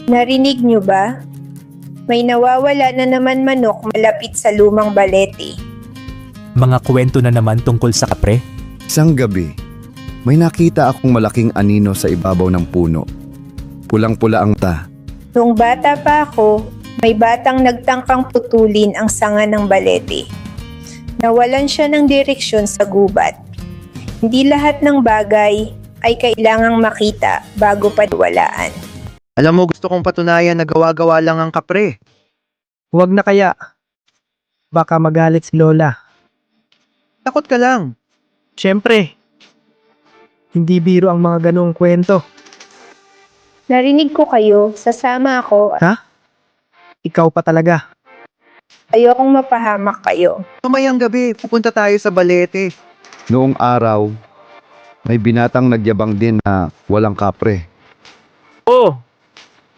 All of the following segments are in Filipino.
Narinig niyo ba? May nawawala na naman manok malapit sa lumang balete. Mga kwento na naman tungkol sa kapre? Isang gabi, may nakita akong malaking anino sa ibabaw ng puno. Pulang-pula ang ta. Noong bata pa ako, may batang nagtangkang putulin ang sanga ng balete. Nawalan siya ng direksyon sa gubat. Hindi lahat ng bagay ay kailangang makita bago paniwalaan. Alam mo, gusto kong patunayan na gawa-gawa lang ang kapre. Huwag na kaya. Baka magalit si Lola. Takot ka lang. Siyempre, hindi biro ang mga ganong kwento. Narinig ko kayo, sasama ako. Ikaw pa talaga. Ayokong mapahamak kayo. Mamayang gabi, pupunta tayo sa balete. Noong araw, may binatang nagyabang din na walang kapre. Oo!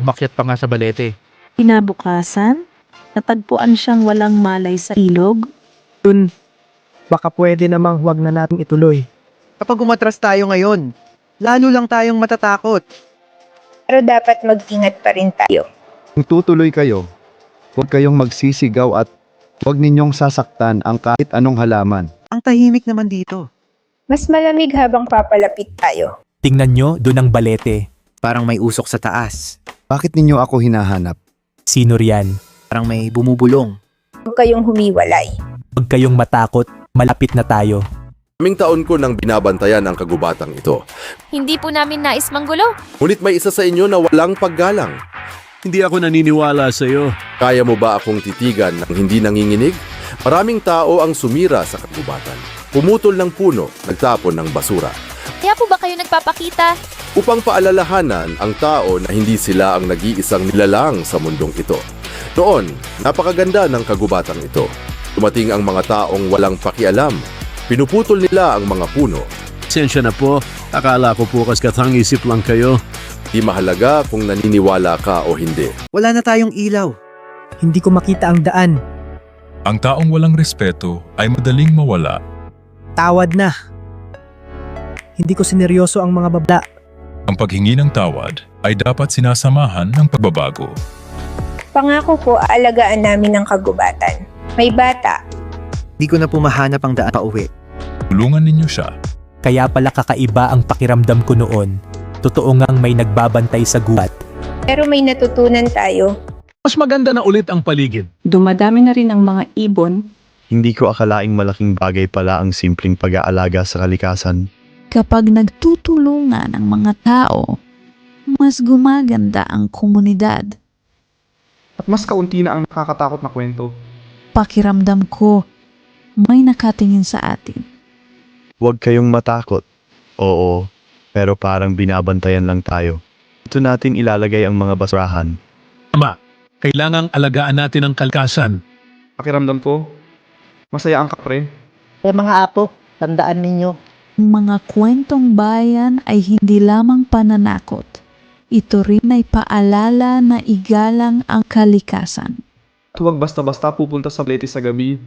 Umakyat pa nga sa balete. Kinabukasan, natagpuan siyang walang malay sa ilog. Dun, baka pwede namang huwag na natin ituloy. Kapag umatras tayo ngayon, lalo lang tayong matatakot. Pero dapat mag-ingat pa rin tayo. Kung tutuloy kayo, huwag kayong magsisigaw at huwag ninyong sasaktan ang kahit anong halaman. Ang tahimik naman dito. Mas malamig habang papalapit tayo. Tingnan nyo, doon ang balete. Parang may usok sa taas. Bakit ninyo ako hinahanap? Sino riyan? Parang may bumubulong. Huwag kayong humiwalay. Huwag kayong matakot, malapit na tayo. Kaming taon ko nang binabantayan ang kagubatang ito. Hindi po namin nais manggulo. Ngunit may isa sa inyo na walang paggalang. Hindi ako naniniwala sa iyo. Kaya mo ba akong titigan ng hindi nanginginig? Maraming tao ang sumira sa kagubatan. Pumutol ng puno, nagtapon ng basura. Kaya po ba kayo nagpapakita? Upang paalalahanan ang tao na hindi sila ang nag-iisang nilalang sa mundong ito. Noon, napakaganda ng kagubatang ito. Dumating ang mga taong walang pakialam. Pinuputol nila ang mga puno. Sensya na po. Akala ko po kaskatang isip lang kayo. Di mahalaga kung naniniwala ka o hindi. Wala na tayong ilaw. Hindi ko makita ang daan. Ang taong walang respeto ay madaling mawala. Tawad na. Hindi ko sineryoso ang mga babla. Ang paghingi ng tawad ay dapat sinasamahan ng pagbabago. Pangako po, aalagaan namin ang kagubatan. May bata. Di ko na pumahanap ang daan pa uwi. Tulungan ninyo siya. Kaya pala kakaiba ang pakiramdam ko noon. Totoo ngang may nagbabantay sa gubat. Pero may natutunan tayo. Mas maganda na ulit ang paligid. Dumadami na rin ang mga ibon. Hindi ko akalaing malaking bagay pala ang simpleng pag-aalaga sa kalikasan. Kapag nagtutulungan ang mga tao, mas gumaganda ang komunidad. At mas kaunti na ang nakakatakot na kwento. Pakiramdam ko, may nakatingin sa atin. Huwag kayong matakot. Oo, pero parang binabantayan lang tayo. Ito natin ilalagay ang mga basurahan. Ama, kailangang alagaan natin ang kalikasan. Pakiramdam ko, masaya ang kapre. Mga apo, tandaan ninyo. Ang mga kwentong bayan ay hindi lamang pananakot. Ito rin ay paalala na igalang ang kalikasan. At huwag basta-basta pupunta sa balete sa gabi.